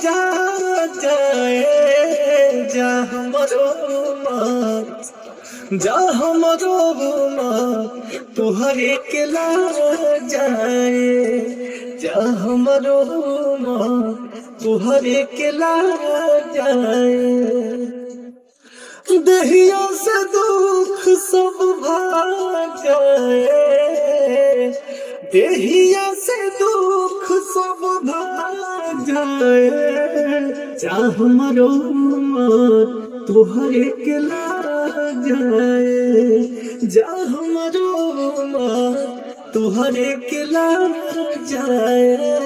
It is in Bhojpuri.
जा जाए जा हमरो माँ, जा हमरो माँ तुहरे के ला जाए, जा हमरो माँ तुहरे के ला जाए। दहिया से दुख सब भाग जाए, दहिया से दुख सब भाग जाए, जा हमरो माँ तुहरे के ला जाए, जा हमरो माँ तुहरे के ला जाए।